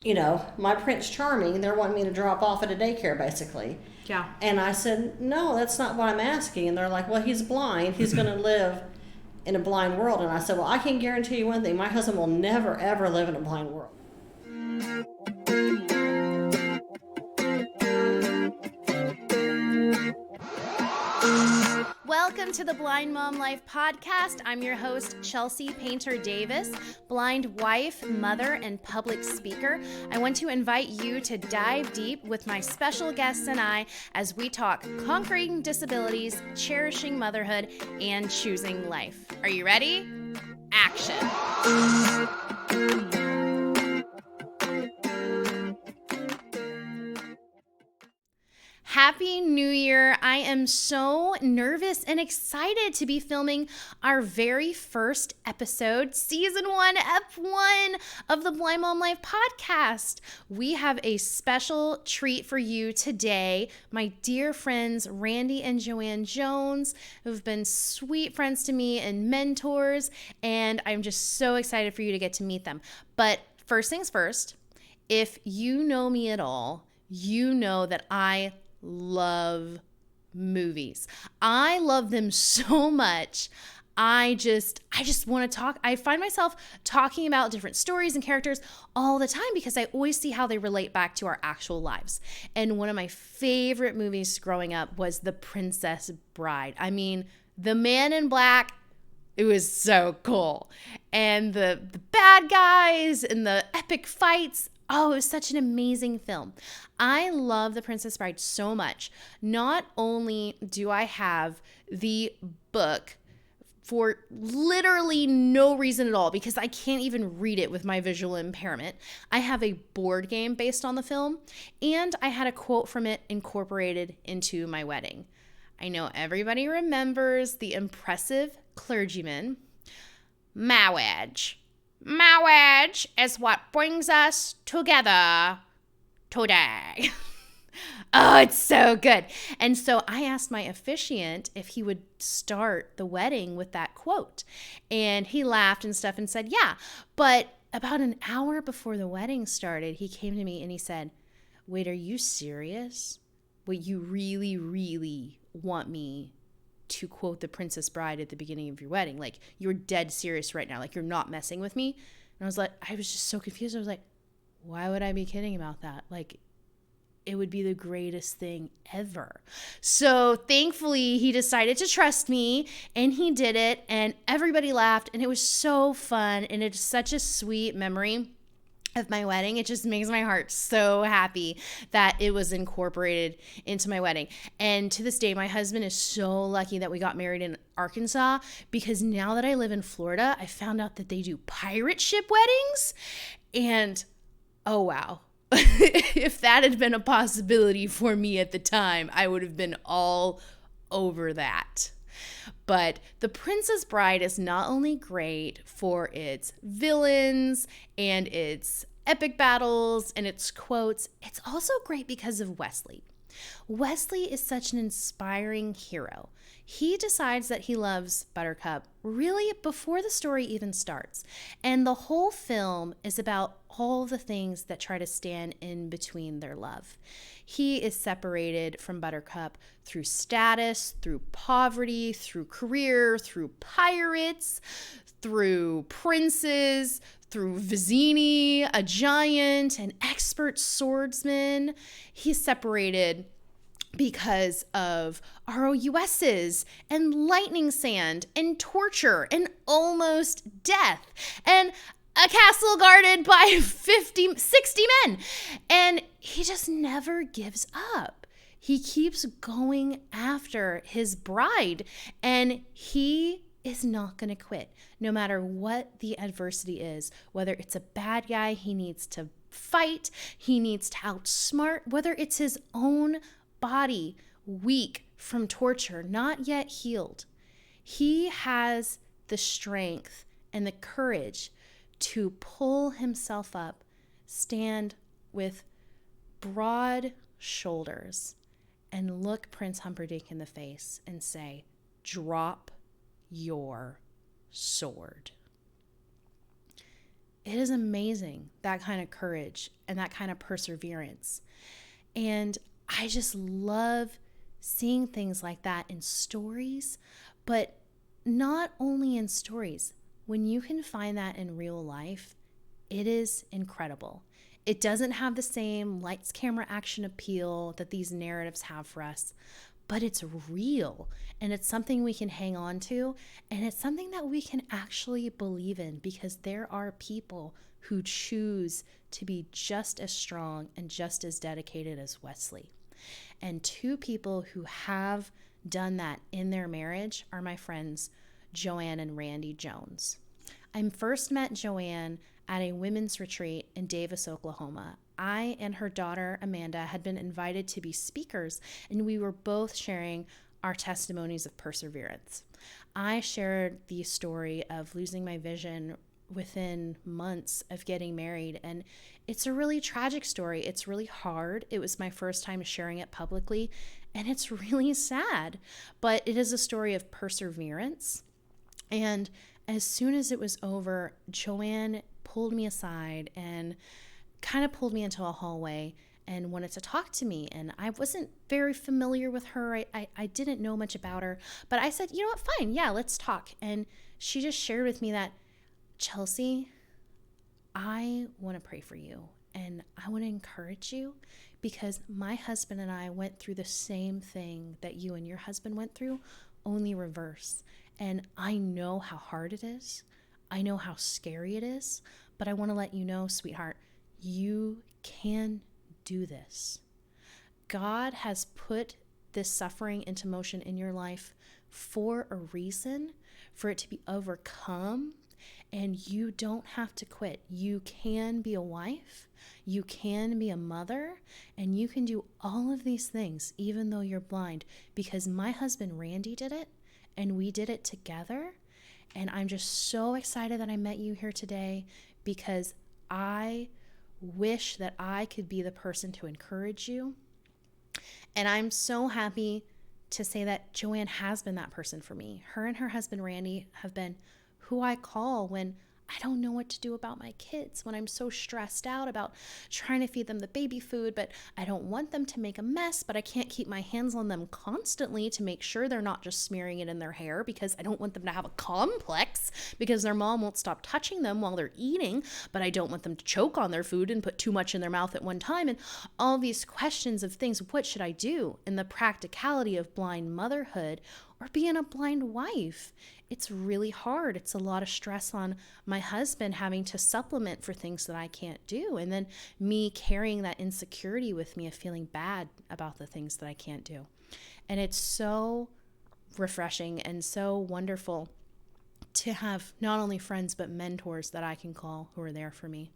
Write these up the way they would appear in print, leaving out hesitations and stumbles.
my Prince Charming, they're wanting me to drop off at a daycare basically. Yeah. And I said, no, that's not what I'm asking. And they're like, well, he's blind. He's going to live in a blind world. And I said, well, I can guarantee you one thing. My husband will never, ever live in a blind world. Welcome to the Blind Mom Life podcast. I'm your host, Chelsea Painter Davis, blind wife, mother, and public speaker. I want to invite you to dive deep with my special guests and I as we talk conquering disabilities, cherishing motherhood, and choosing life. Are you ready? Action. Happy New Year. I am so nervous and excited to be filming our very first episode, Season 1, Ep 1 of the Blind Mom Life podcast. We have a special treat for you today. My dear friends, Randy and Joanne Jones, who've been sweet friends to me and mentors, and I'm just so excited for you to get to meet them. But first things first, if you know me at all, you know that I love movies. I love them so much. I just want to talk. I find myself talking about different stories and characters all the time because I always see how they relate back to our actual lives. And one of my favorite movies growing up was The Princess Bride. I mean, The Man in Black, it was so cool. And the bad guys and the epic fights. Oh, it was such an amazing film. I love The Princess Bride so much. Not only do I have the book for literally no reason at all because I can't even read it with my visual impairment, I have a board game based on the film, and I had a quote from it incorporated into my wedding. I know everybody remembers the impressive clergyman. Marriage is what brings us together today. Oh, it's so good. And so I asked my officiant if he would start the wedding with that quote. And he laughed and stuff and said, yeah. But about an hour before the wedding started, he came to me and he said, wait, are you serious? Wait, you really, really want me to quote The Princess Bride at the beginning of your wedding? Like, you're dead serious right now. Like, you're not messing with me. And I was just so confused. I was like, why would I be kidding about that? Like, it would be the greatest thing ever. So thankfully, he decided to trust me and he did it, and everybody laughed, and it was so fun, and it's such a sweet memory of my wedding. It just makes my heart so happy that it was incorporated into my wedding. And to this day, my husband is so lucky that we got married in Arkansas, because now that I live in Florida, I found out that they do pirate ship weddings. And oh wow. If that had been a possibility for me at the time, I would have been all over that. But The Princess Bride is not only great for its villains and its epic battles and its quotes, it's also great because of Wesley. Wesley is such an inspiring hero. He decides that he loves Buttercup really before the story even starts. And the whole film is about all the things that try to stand in between their love. He is separated from Buttercup through status, through poverty, through career, through pirates, through princes, through Vizzini, a giant, an expert swordsman. He's separated because of ROUSs and lightning sand and torture and almost death and a castle guarded by 60 men. And he just never gives up. He keeps going after his bride, and he is not going to quit no matter what the adversity is, whether it's a bad guy he needs to fight, he needs to outsmart, whether it's his own body, weak from torture, not yet healed. He has the strength and the courage to pull himself up, stand with broad shoulders, and look Prince Humperdinck in the face and say, drop your sword. It is amazing, that kind of courage and that kind of perseverance. And I just love seeing things like that in stories, but not only in stories. When you can find that in real life, it is incredible. It doesn't have the same lights, camera, action appeal that these narratives have for us, but it's real, and it's something we can hang on to, and it's something that we can actually believe in, because there are people who choose to be just as strong and just as dedicated as Wesley. And two people who have done that in their marriage are my friends Joanne and Randy Jones. I first met Joanne at a women's retreat in Davis, Oklahoma. I and her daughter, Amanda, had been invited to be speakers, and we were both sharing our testimonies of perseverance. I shared the story of losing my vision within months of getting married, and it's a really tragic story. It's really hard. It was my first time sharing it publicly, and it's really sad, but it is a story of perseverance. And as soon as it was over, Joanne pulled me aside and kind of pulled me into a hallway and wanted to talk to me. And I wasn't very familiar with her. I didn't know much about her, but I said, you know what, fine. Yeah, let's talk. And she just shared with me that, Chelsea, I want to pray for you and I want to encourage you, because my husband and I went through the same thing that you and your husband went through, only reverse. And I know how hard it is. I know how scary it is, but I want to let you know, sweetheart, you can do this. God has put this suffering into motion in your life for a reason, for it to be overcome, and you don't have to quit. You can be a wife, you can be a mother, and you can do all of these things even though you're blind, because my husband Randy did it, and we did it together. And I'm just so excited that I met you here today, because I wish that I could be the person to encourage you. And I'm so happy to say that Joanne has been that person for me. Her and her husband Randy have been who I call when I don't know what to do about my kids, when I'm so stressed out about trying to feed them the baby food, but I don't want them to make a mess, but I can't keep my hands on them constantly to make sure they're not just smearing it in their hair, because I don't want them to have a complex because their mom won't stop touching them while they're eating, but I don't want them to choke on their food and put too much in their mouth at one time. And all these questions of things, what should I do in the practicality of blind motherhood or being a blind wife? It's really hard. It's a lot of stress on my husband having to supplement for things that I can't do. And then me carrying that insecurity with me of feeling bad about the things that I can't do. And it's so refreshing and so wonderful to have not only friends, but mentors that I can call who are there for me.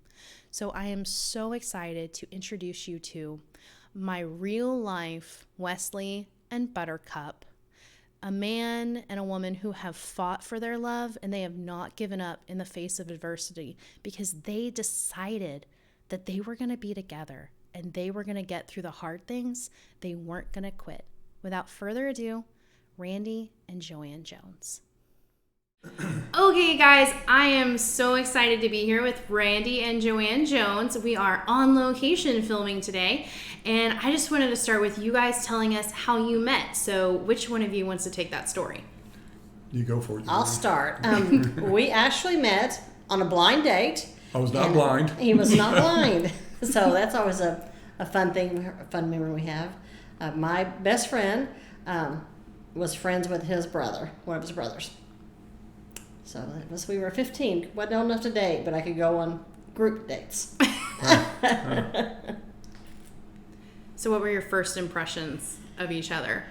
So I am so excited to introduce you to my real life Wesley and Buttercup, a man and a woman who have fought for their love, and they have not given up in the face of adversity, because they decided that they were going to be together and they were going to get through the hard things. They weren't going to quit. Without further ado, Randy and Joanne Jones. Okay, guys, I am so excited to be here with Randy and Joanne Jones. We are on location filming today, and I just wanted to start with you guys telling us how you met. So which one of you wants to take that story? You go for it. I'll start. We actually met on a blind date. I was not blind. He was not blind. So that's always a fun thing, a fun memory we have. My best friend was friends with his brother, one of his brothers. So it was, we were 15, wasn't old enough to date, but I could go on group dates. So what were your first impressions of each other?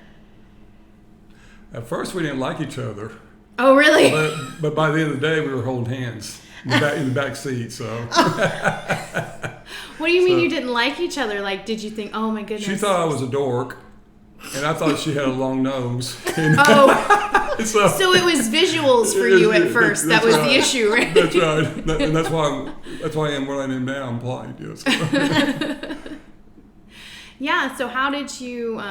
At first, we didn't like each other. Oh, really? But by the end of the day, we were holding hands in the back seat. So. What do you mean you didn't like each other? Like, did you think, oh my goodness? She thought I was a dork, and I thought she had a long nose. Oh, so it was visuals for you at first. That was right. The issue, right? That's right, and that's why I am what I am now. I'm blind. Yes. Yeah. So how did you?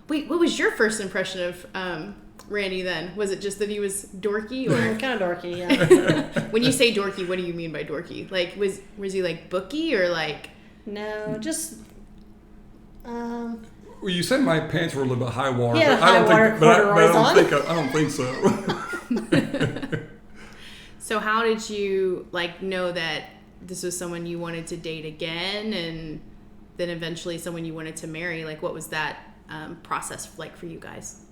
Wait, what was your first impression of Randy then? Was it just that he was dorky, or Kind of dorky, yeah. when you say dorky, what do you mean by dorky? Like, was he like booky or like? No, just Well, you said my pants were a little bit high water. He had but I high don't water think, but I corduroys don't on. think I don't think so. So how did you like know that this was someone you wanted to date again, and then eventually someone you wanted to marry? Like, what was that process like for you guys?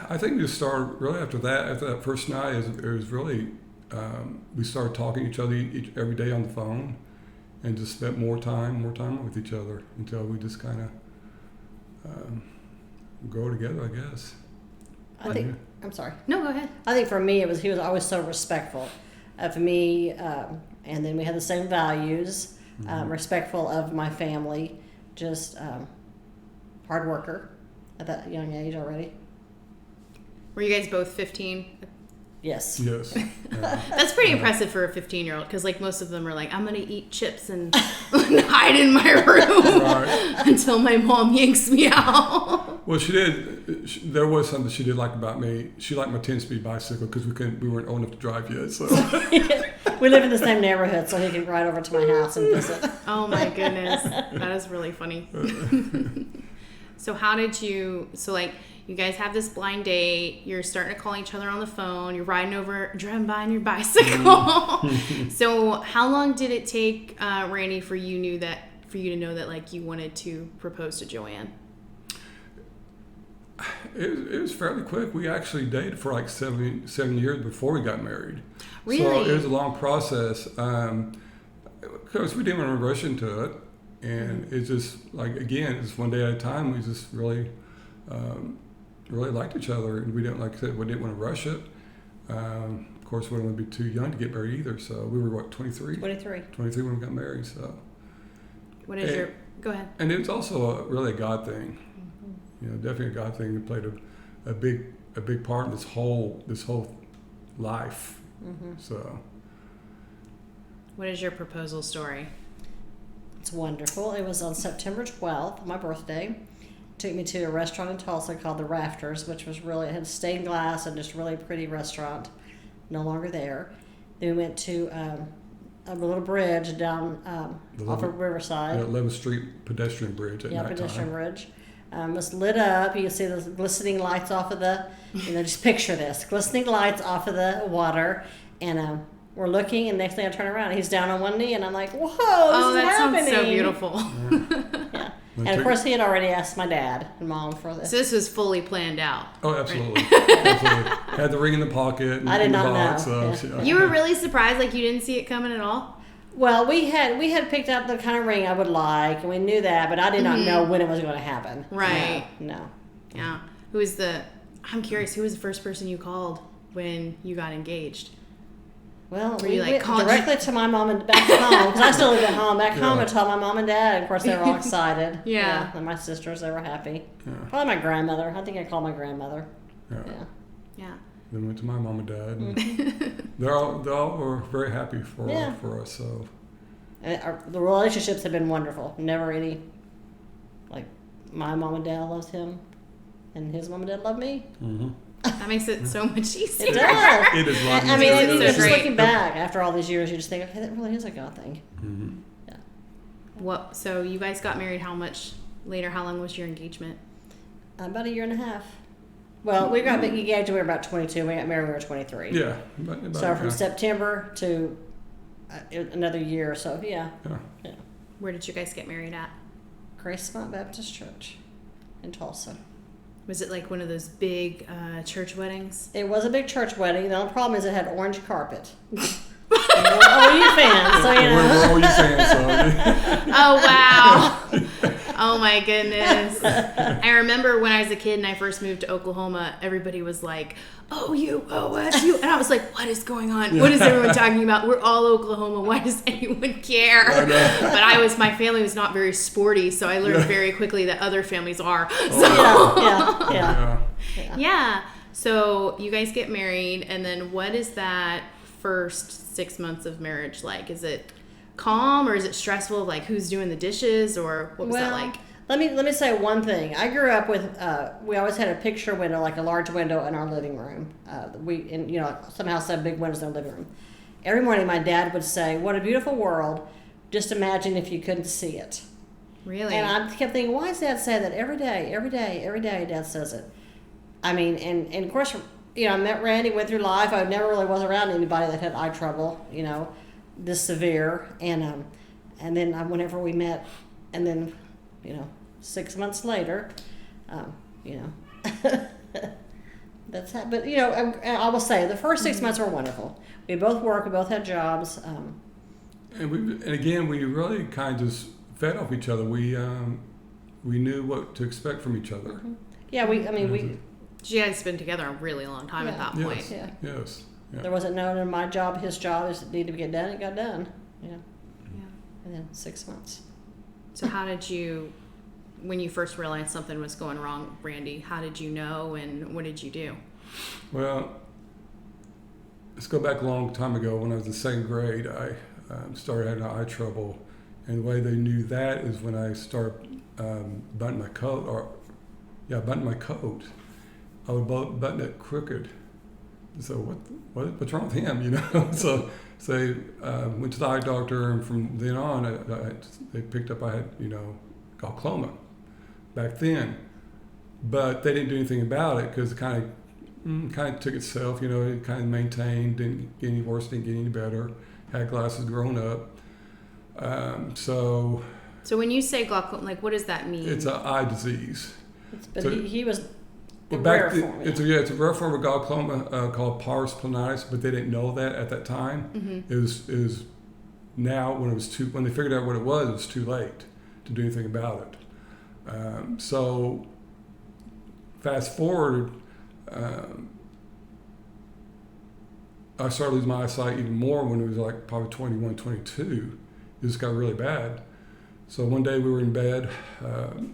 I think we started really after that first night. It was really we started talking to each other every day on the phone, and just spent more time with each other until we just kind of grow together, I guess. I think, I'm sorry. No, go ahead. I think for me, he was always so respectful of me, and then we had the same values, respectful of my family, just hard worker at that young age already. Were you guys both 15? Yes. Yes. Yeah. That's pretty impressive for a 15-year-old, because like most of them are like, I'm gonna eat chips and hide in my room Right. until my mom yanks me out. Well, she did. There was something she did like about me. She liked my 10-speed bicycle because we weren't old enough to drive yet. So We live in the same neighborhood, so he could ride over to my house and visit. Oh my goodness, that is really funny. So how did you? So like, you guys have this blind date. You're starting to call each other on the phone. You're driving by on your bicycle. So how long did it take, Randy, for you to know that like you wanted to propose to Joanne? it was fairly quick. We actually dated for like 7 years before we got married. Really? So it was a long process because we didn't want to rush into it. And it's just like, again, it's one day at a time. We just really liked each other, and we didn't, like I said, we didn't want to rush it. Of course, we didn't want to be too young to get married either. So we were 23? 23. 23 when we got married. So. What is your? Go ahead. And it was also really a God thing. You know, definitely a God thing that played a big part in this whole life. So. What is your proposal story? It's wonderful. It was on September 12th, my birthday. Took me to a restaurant in Tulsa called The Rafters, which was really, it had stained glass and just really pretty restaurant. No longer there. Then we went to a little bridge down off of Riverside. 11th Street pedestrian bridge at nighttime. Pedestrian bridge. It was lit up. You can see the glistening lights off of the, just picture this, glistening lights off of the water. And we're looking, and next thing I turn around, he's down on one knee, and I'm like, whoa, this is happening. Sounds so beautiful. Yeah. And of course, he had already asked my dad and mom for this. So this was fully planned out. Oh, absolutely. Absolutely. Had the ring in the pocket. And I did in the not box, know. So, Yeah. You were really surprised, like you didn't see it coming at all? Well, we had picked out the kind of ring I would like, and we knew that, but I did not know when it was going to happen. Right. No. Yeah. I'm curious, who was the first person you called when you got engaged? Well, Were we you, like, went calling- directly to my mom and back home, because I still live at home. Back home, Yeah. I told my mom and dad, and of course they were all excited. Yeah. And my sisters, they were happy. Yeah. Probably my grandmother. I think I called my grandmother. Yeah. Yeah. Yeah. Then went to my mom and dad. And they all were very happy for Yeah. us. So. And the relationships have been wonderful. Never any, like, my mom and dad loves him, and his mom and dad love me. Mm-hmm. That makes it so much easier. It does. It is like I mean, It's so just great. looking back after all these years, you just think, okay, that really is a God thing. Mm-hmm. So you guys got married how much later? How long was your engagement? About a year and a half. Well, we got engaged when we were about 22. We got married when we were 23. Yeah. So from September to another year or so, yeah. Where did you guys get married at? Grace Mount Baptist Church in Tulsa. Was it like one of those big church weddings? It was a big church wedding. The only problem is it had orange carpet. Oh, you fans, so you know. We're all you fans, so. Oh, wow. Oh, my goodness. I remember when I was a kid and I first moved to Oklahoma, everybody was like, OUOSU. And I was like, what is going on? What is everyone talking about? We're all Oklahoma. Why does anyone care? I know. But my family was not very sporty, so I learned very quickly that other families are. Yeah. Yeah. So you guys get married, and then what is that first 6 months of marriage like? Is it calm or is it stressful? Like, who's doing the dishes, or what was that like? Let me say one thing. I grew up with we always had a picture window, like a large window in our living room. Somehow some big windows in the living room. Every morning, my dad would say, "What a beautiful world! Just imagine if you couldn't see it." Really? And I kept thinking, why does Dad say that every day? Every day, every day, Dad says it. I mean, and of course, I met Randy, went through life. I never really was around anybody that had eye trouble, this severe. And then whenever we met, and then, 6 months later, that's how. But I will say the first 6 months were wonderful. We both worked. We both had jobs. And again, we really kind of just fed off each other. We knew what to expect from each other. Mm-hmm. Yeah, we. You guys been together a really long time at that point. Yes. Yeah. Yes. Yeah. There wasn't no my job, his job. It needed to get done. It got done. Yeah. And then 6 months. So how did you, when you first realized something was going wrong, Randy, how did you know and what did you do? Well, let's go back a long time ago. When I was in second grade, I started having eye trouble. And the way they knew that is when I started buttoning my coat. Buttoning my coat. I would button it crooked. So what's wrong with him? So they went to the eye doctor, and from then on, they picked up I had glaucoma back then, but they didn't do anything about it because it kind of took itself. It kind of maintained, didn't get any worse, didn't get any better. Had glasses grown up. So when you say glaucoma, like what does that mean? It's an eye disease. He was a rare form. It's a rare form of glaucoma called pars planatis, but they didn't know that at that time. Mm-hmm. It was now when they figured out what it was too late to do anything about it. So fast forward, I started losing my eyesight even more when it was like probably 21, 22. It just got really bad. So one day we were in bed,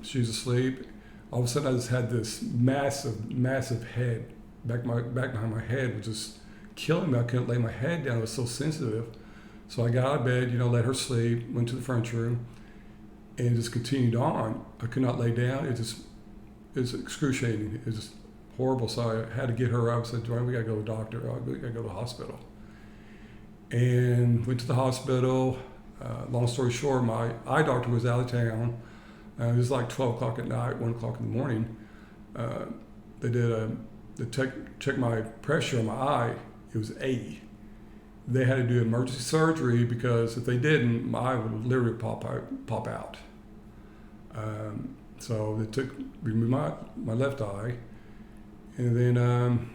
she was asleep. All of a sudden I just had this massive head. Back behind my head was just killing me. I couldn't lay my head down. It was so sensitive. So I got out of bed, let her sleep, went to the furniture room, and it just continued on. I could not lay down. It's excruciating. It was just horrible. So I had to get her up. I said, Dwayne, we got to go to the doctor. We got to go to the hospital. And went to the hospital. Long story short, my eye doctor was out of town. It was like 12 o'clock at night, 1 o'clock in the morning. They checked my pressure on my eye. It was 80. They had to do emergency surgery because if they didn't, my eye would literally pop out. So they removed my left eye. And then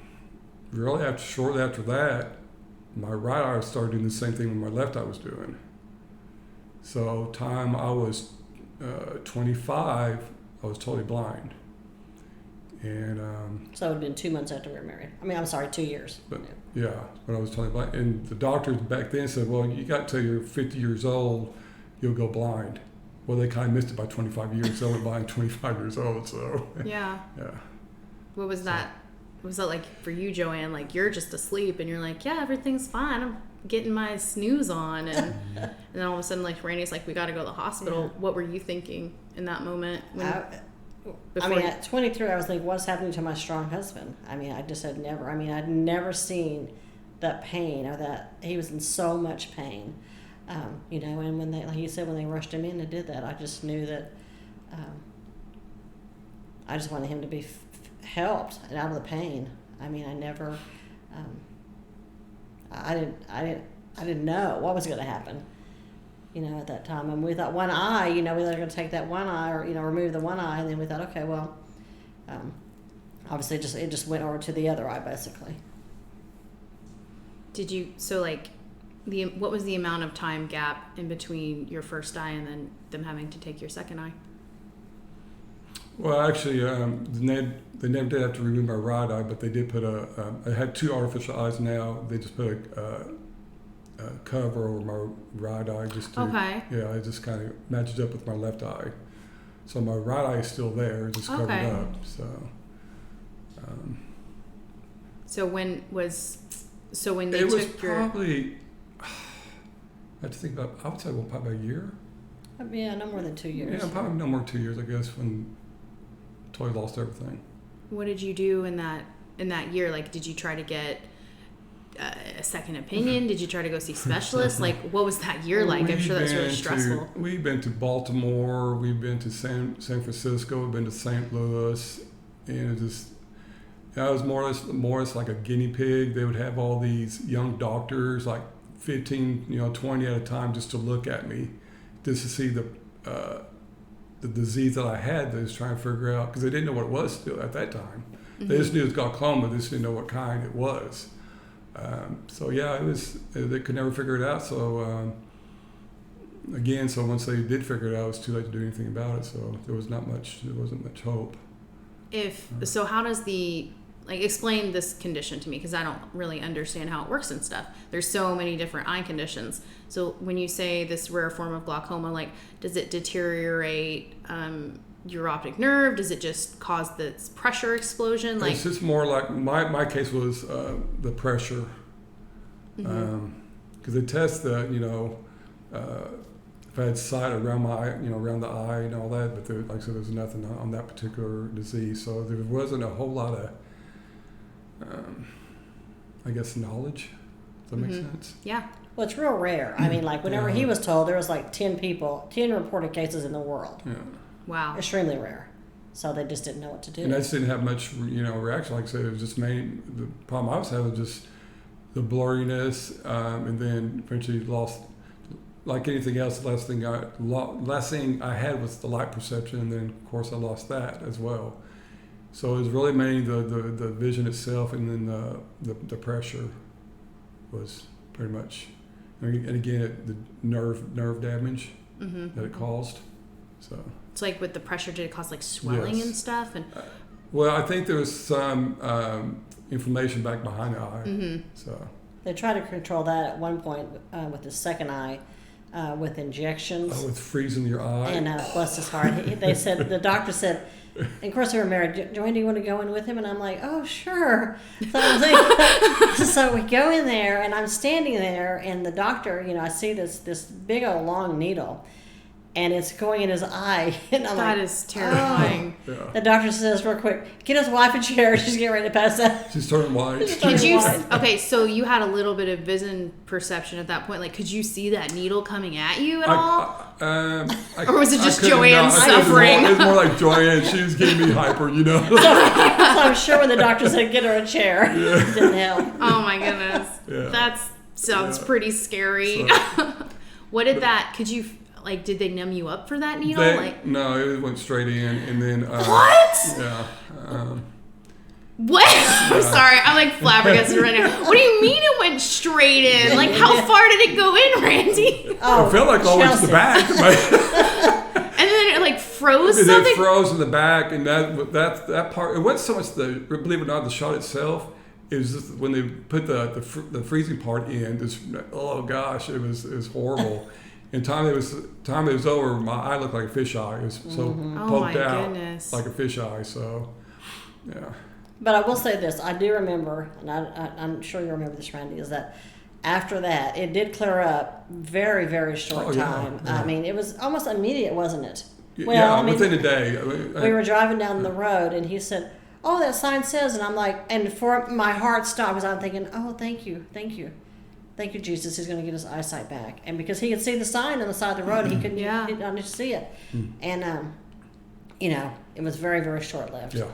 shortly after that, my right eye started doing the same thing my left eye was doing. So time I was 25, I was totally blind. And so it would have been 2 months after we were married. I'm sorry, 2 years. But yeah, when I was totally blind. And the doctors back then said, well, you got till you're 50 years old, you'll go blind. Well, they kind of missed it by 25 years. So I went blind 25 years old. So yeah. Yeah. What was that? What was that like for you, Joanne? Like you're just asleep and you're like, yeah, everything's fine. I'm getting my snooze on, and then all of a sudden, like Randy's like, we got to go to the hospital. Yeah. What were you thinking in that moment? At 23, I was thinking, what's happening to my strong husband? I'd never seen that pain or that he was in so much pain. And when they, like you said, when they rushed him in and did that, I just knew that I just wanted him to be helped and out of the pain. I never, I didn't know what was going to happen, at that time. And we thought one eye, we were going to take that one eye or, remove the one eye. And then we thought, okay, well, obviously it just went over to the other eye, basically. Did you, so like, what was the amount of time gap in between your first eye and then them having to take your second eye? Well, actually, they never did have to remove my right eye, but they did put I had two artificial eyes now. They just put a cover over my right eye just to, okay. Yeah, it just kind of matches up with my left eye. So my right eye is still there, just covered okay. up. So. So when they it took was probably, I have to think about, I would say, well, probably a year. Yeah, no more than 2 years. Yeah, probably no more than 2 years, I guess, when Toy lost everything. What did you do in that year? Like, did you try to get a second opinion? Did you try to go see specialists? Like, what was that year like? I'm sure that's really stressful. We've been to Baltimore. We've been to San Francisco. We've been to St. Louis. And it just, I was more or less like a guinea pig. They would have all these young doctors, like 15, 20 at a time, just to look at me, just to see the disease that I had. They was trying to figure out, because they didn't know what it was still at that time. Mm-hmm. They just knew it was glaucoma. They just didn't know what kind it was. So yeah, they could never figure it out. So again, so once they did figure it out, it was too late to do anything about it. So there wasn't much hope. So how does explain this condition to me, because I don't really understand how it works and stuff. There's so many different eye conditions. So when you say this rare form of glaucoma, like, does it deteriorate your optic nerve? Does it just cause this pressure explosion? Like, it's just more like my case was the pressure, because they test the if I had sight around my eye, around the eye and all that, but like I said, there was nothing on that particular disease, so there wasn't a whole lot of I guess knowledge. Does that make sense? Yeah. Well, it's real rare. I mean, like, whenever he was told, there was like 10 reported cases in the world. Yeah. Wow. Extremely rare. So they just didn't know what to do. And I just didn't have much, reaction. Like I said, it was just the problem I was having was just the blurriness, and then eventually lost, like anything else, the last thing I had was the light perception, and then of course I lost that as well. So it was really mainly the vision itself, and then the pressure was pretty much, and again the nerve damage that it caused. So it's like with the pressure, did it cause like swelling and stuff? And well, I think there was some inflammation back behind the eye. So they tried to control that at one point with the second eye. With injections. With freezing your eye. And bless his heart. The doctor said, and of course we were married, Joanne, do you want to go in with him? And I'm like, oh, sure. So we go in there, and I'm standing there, and the doctor, I see this big old long needle, and it's going in his eye. And I'm that like, is terrifying. Oh. Yeah. The doctor says real quick, get his wife a chair. She's getting ready to pass out. She's turning white. Okay, so you had a little bit of vision perception at that point. Like, could you see that needle coming at you at all? Or was it just Joanne suffering? It was more like Joanne. She was getting me hyper, So I'm sure when the doctor said, get her a chair, it didn't help. Oh, my goodness. Yeah. That sounds pretty scary. So, could you... Like, did they numb you up for that needle? No, it went straight in, and then... what? Yeah. What? I'm sorry. I'm like flabbergasted right now. What do you mean it went straight in? Like, how far did it go in, Randy? I felt like all the way to the back. And then it like froze something? It froze in the back, and that part... It wasn't so much believe it or not, the shot itself. It was just when they put the freezing part in, oh gosh, it was horrible. And time it was over, my eye looked like a fish eye. It was so poked out like a fish eye. So, yeah. But I will say this: I do remember, and I'm sure you remember this, Randy, is that after that it did clear up very, very short time. Yeah. I mean, it was almost immediate, wasn't it? Well, within a day. We were driving down the road, and he said, "Oh, that sign says," and I'm like, and for my heart stopped because I'm thinking, "Oh, thank you. Thank you, Jesus. He's going to get his eyesight back." And because he could see the sign on the side of the road, he did not see it. And, it was very, very short-lived. Yeah.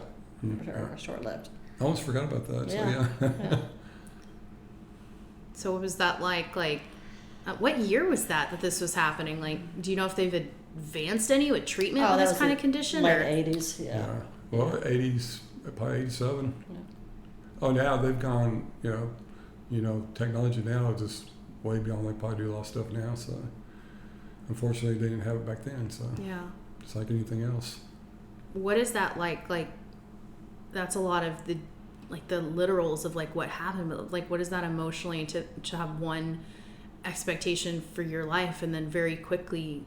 Very short-lived. I almost forgot about that. Yeah. So, yeah. So what was that like? Like, what year was that this was happening? Like, do you know if they've advanced any with treatment of this kind of condition? Late 80s, yeah. Well, 80s, probably 87. Yeah. Oh, now they've gone, technology now is just way beyond. They probably do a lot of stuff now. So, unfortunately, they didn't have it back then. So, yeah, it's like anything else. What is that like? Like, that's a lot of the literals of like what happened. But like, what is that emotionally to have one expectation for your life and then very quickly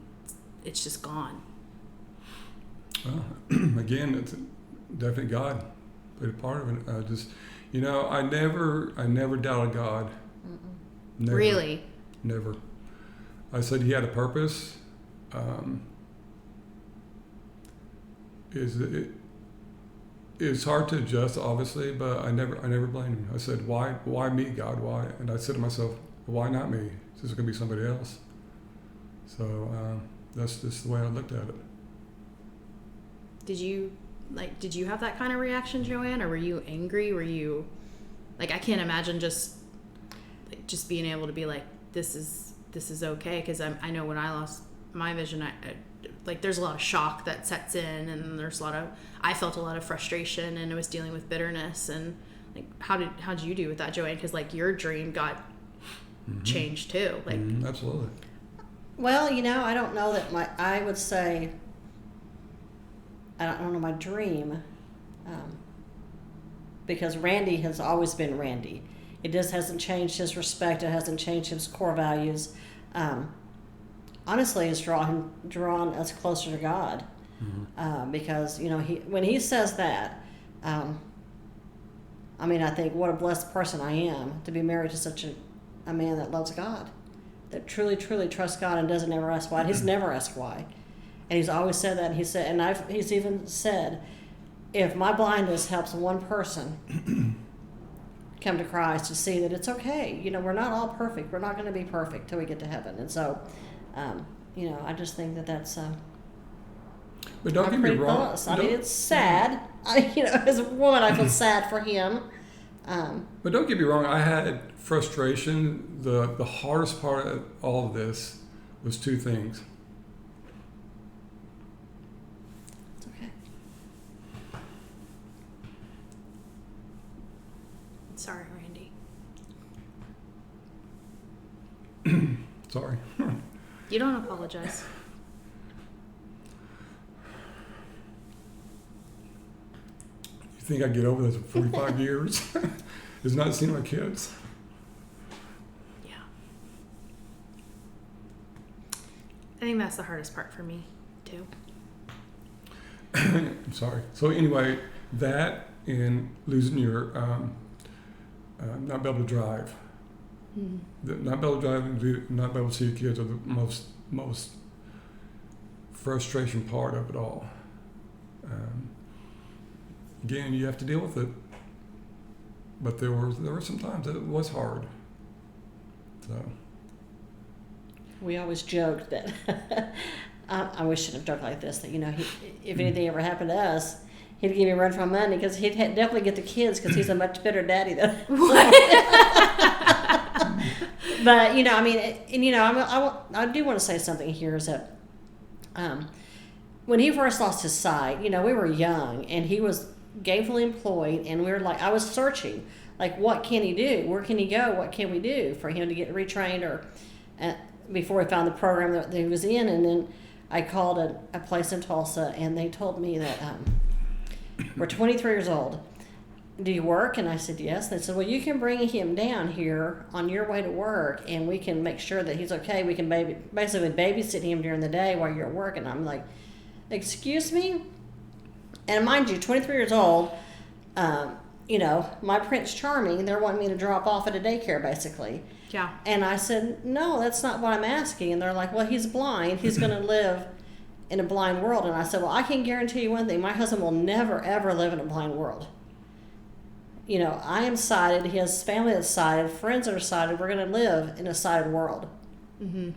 it's just gone? Well, again, it's definitely God played a part of it. I never doubted God. Never, really? Never. I said He had a purpose. it's hard to adjust, obviously, but I never blamed him. I said, why me, God? Why? And I said to myself, why not me? This is going to be somebody else. So that's just the way I looked at it. Did you have that kind of reaction, Joanne, or were you angry? Were you like, I can't imagine just being able to be like, this is okay, because I know when I lost my vision, I there's a lot of shock that sets in, and I felt a lot of frustration, and I was dealing with bitterness. And like, how did you do with that, Joanne? Because like your dream got changed too. Like absolutely. Well, I don't know that I would say, I don't know my dream, because Randy has always been Randy. It just hasn't changed his respect. It hasn't changed his core values. Honestly, it's drawn us closer to God, because when he says that, I think what a blessed person I am to be married to such a man that loves God, that truly, truly trusts God and doesn't ever ask why. He's never asked why, and he's always said that. And he's even said, if my blindness helps one person come to Christ to see that it's okay. We're not all perfect. We're not going to be perfect till we get to heaven. And so, I just think that's but don't get me wrong. It's sad. As a woman, I feel sad for him. But don't get me wrong. I had frustration. The hardest part of all of this was two things. It's okay. Sorry, Randy. Sorry. You don't apologize. You think I get over this in 45 years? Is not seeing my kids. Yeah. I think that's the hardest part for me, too. I'm sorry. So anyway, that and losing your, not be able to drive. Not be able to drive and not be able to see your kids are the most frustration part of it all. Again, you have to deal with it, but there were some times that it was hard. So we always joked that I wish I shouldn't have joked like this. That if anything ever happened to us, he'd give me a run for my money because he'd definitely get the kids because he's a much better daddy than. But I do want to say something here is that when he first lost his sight, we were young and he was gainfully employed, and we were like, I was searching, like, what can he do? Where can he go? What can we do for him to get retrained or before we found the program that he was in? And then I called a place in Tulsa, and they told me that we're 23 years old. Do you work? And I said, yes. They said, well, you can bring him down here on your way to work, and we can make sure that he's okay. We can basically babysit him during the day while you're at work. And I'm like, excuse me? And mind you, 23 years old, my Prince Charming, they're wanting me to drop off at a daycare, basically. Yeah. And I said, no, that's not what I'm asking. And they're like, well, he's blind. He's going to live in a blind world. And I said, well, I can guarantee you one thing. My husband will never, ever live in a blind world. I am sighted. His family is sighted. Friends are sighted. We're going to live in a sighted world. Mm-hmm.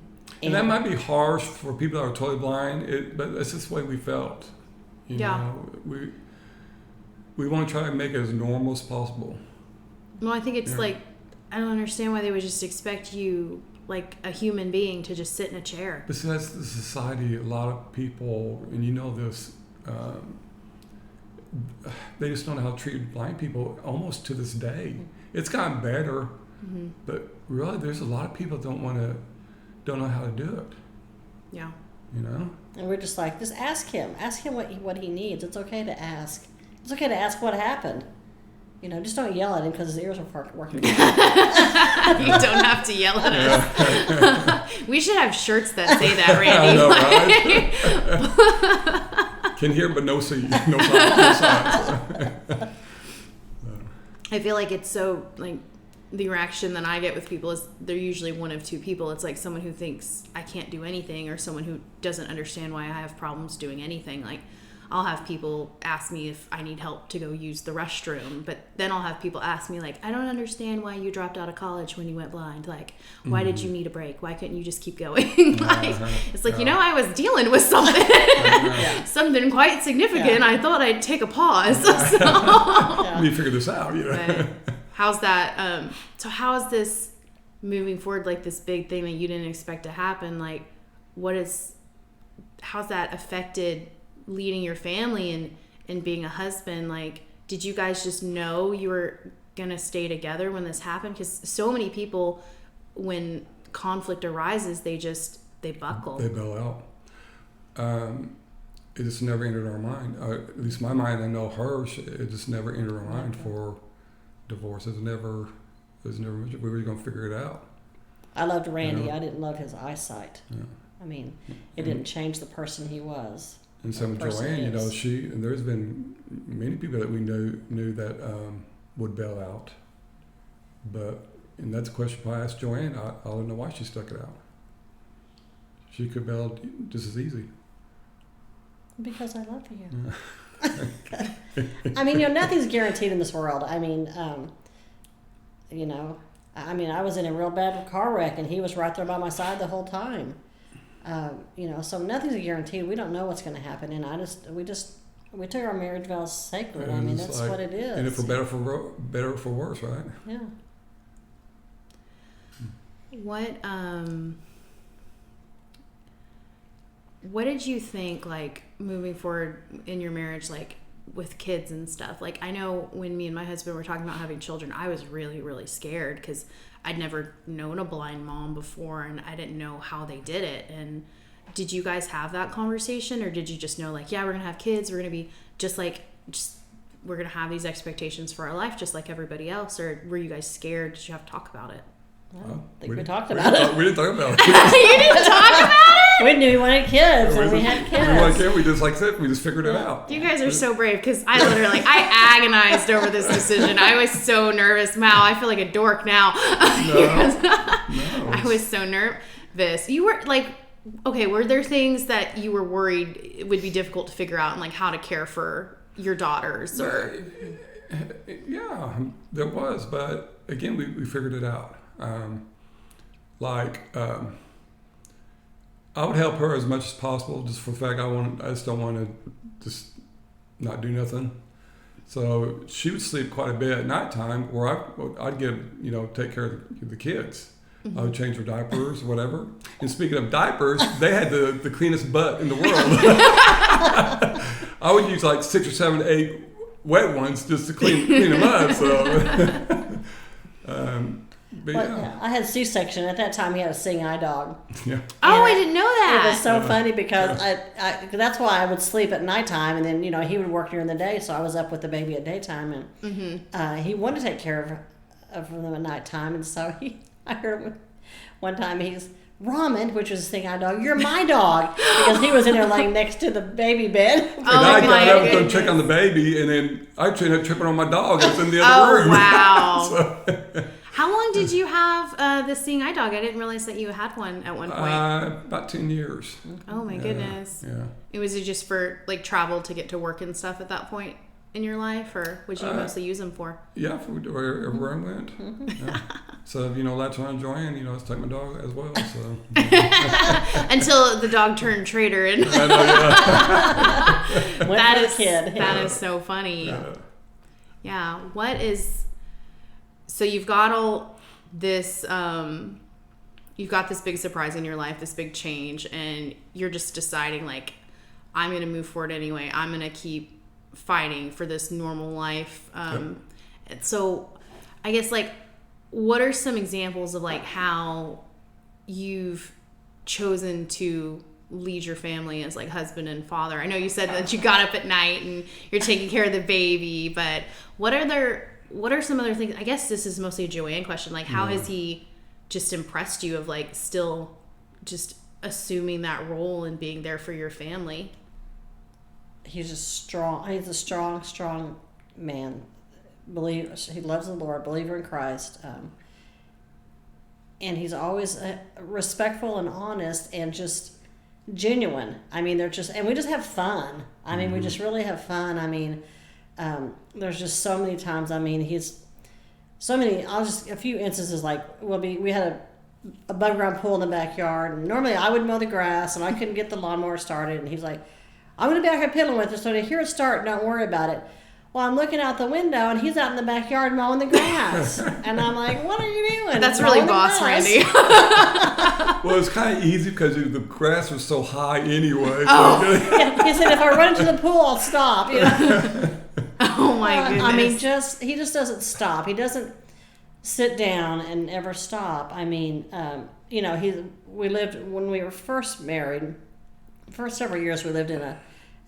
And that might be harsh for people that are totally blind, but that's just the way we felt. You know, we want to try to make it as normal as possible. Well, I think it's like, I don't understand why they would just expect you, like a human being, to just sit in a chair. But see, that's the society. A lot of people, and this, they just don't know how to treat blind people almost to this day. It's gotten better, but really there's a lot of people don't know how to do it. Yeah. And we're just like, just ask him what he needs. It's okay to ask. It's okay to ask what happened. Just don't yell at him because his ears are working. You don't have to yell at us. We should have shirts that say that, Randy. I know, right? Can hear but no see. No signs. I feel like it's so, like, the reaction that I get with people is they're usually one of two people. It's like someone who thinks I can't do anything, or someone who doesn't understand why I have problems doing anything. Like, I'll have people ask me if I need help to go use the restroom, but then I'll have people ask me, like, I don't understand why you dropped out of college when you went blind. Like, why did you need a break? Why couldn't you just keep going? Like, it's like, I was dealing with something, something quite significant. I thought I'd take a pause. So. Let me figure this out. But how's that? So how is this moving forward? Like, this big thing that you didn't expect to happen. Like, how's that affected leading your family and being a husband? Like, did you guys just know you were gonna stay together when this happened? Because so many people, when conflict arises, they buckle. They bail out. It just never entered our mind. At least my mind, I know hers, it just never entered our mind for divorce. It was never, we were going to figure it out. I loved Randy. I didn't love his eyesight. Yeah. I mean, it didn't change the person he was. And so with Joanne, and there's been many people that we knew that would bail out. And that's a question I asked Joanne. I don't know why she stuck it out. She could bail out just as easy. Because I love you. I mean, nothing's guaranteed in this world. I mean, I was in a real bad car wreck, and he was right there by my side the whole time. So nothing's a guaranteed. We don't know what's going to happen, and we took our marriage vows sacred. I mean, that's what it is. And if we're better for worse, right? Yeah. What did you think, like, moving forward in your marriage, like, with kids and stuff? Like, I know when me and my husband were talking about having children, I was really, really scared because I'd never known a blind mom before, and I didn't know how they did it. And did you guys have that conversation, or did you just know, like, yeah, we're going to have kids, we're going to be we're going to have these expectations for our life just like everybody else? Or were you guys scared? Did you have to talk about it? I think we talked about it. We didn't talk about it. You didn't talk about it? We knew we wanted kids, and we had kids. We just, like I said, we just figured it out. You guys are so brave, because I agonized over this decision. I was so nervous. Wow, I feel like a dork now. I was so nervous. You were like, okay, were there things that you were worried it would be difficult to figure out, and like how to care for your daughters? Or yeah, there was, but again, we figured it out. I would help her as much as possible, just for the fact I just don't want to just not do nothing. So she would sleep quite a bit at nighttime, where I'd take care of the kids. I would change their diapers or whatever. And speaking of diapers, they had the cleanest butt in the world. I would use like 6 or 7, 8 wet ones just to clean them up. So. I had C-section. At that time, he had a seeing eye dog. Yeah. Oh, I didn't know that. It was so funny because that's why I would sleep at nighttime, and then he would work during the day, so I was up with the baby at daytime, and he wanted to take care of them at nighttime, and so I heard him one time. He's Ramen, which was a seeing eye dog. You're my dog, because he was in there laying next to the baby bed. And I got up to check on the baby, and then I ended up tripping on my dog that's in the other room. Oh, wow. So, how long did you have this seeing eye dog? I didn't realize that you had one at one point. About 10 years. Oh my goodness. Yeah. Was it just for like travel to get to work and stuff at that point in your life, or would you mostly use them for? Yeah, for wherever I went. Mm-hmm. Yeah. So latch on Joanne, let's take my dog as well. So until the dog turned traitor, and that is so funny. Yeah. What is? So you've got all this. You've got this big surprise in your life, this big change, and you're just deciding, like, I'm going to move forward anyway. I'm going to keep fighting for this normal life. So I guess, like, what are some examples of, like, how you've chosen to lead your family as, like, husband and father? I know you said that you got up at night and you're taking care of the baby, but what are some other things? I guess this is mostly a Joanne question. Like, how has he just impressed you of, like, still just assuming that role and being there for your family? He's a strong man. he loves the Lord, believer in Christ, and he's always respectful and honest and just genuine. I mean, and we just have fun. I mean, we just really have fun. I mean, there's just so many times. I mean, a few instances, like we had a above ground pool in the backyard, and normally I would mow the grass and I couldn't get the lawnmower started, and he's like, I'm going to be out here piddling with it, so to hear it start, don't worry about it. Well, I'm looking out the window and he's out in the backyard mowing the grass. And I'm like, what are you doing? That's really boss, Randy. Well, it's kind of easy because the grass was so high anyway. Yeah, he said, if I run into the pool, I'll stop. You know? Oh my goodness. I mean, he just doesn't stop. He doesn't sit down and ever stop. I mean, we lived, when we were first married, first several years we lived in a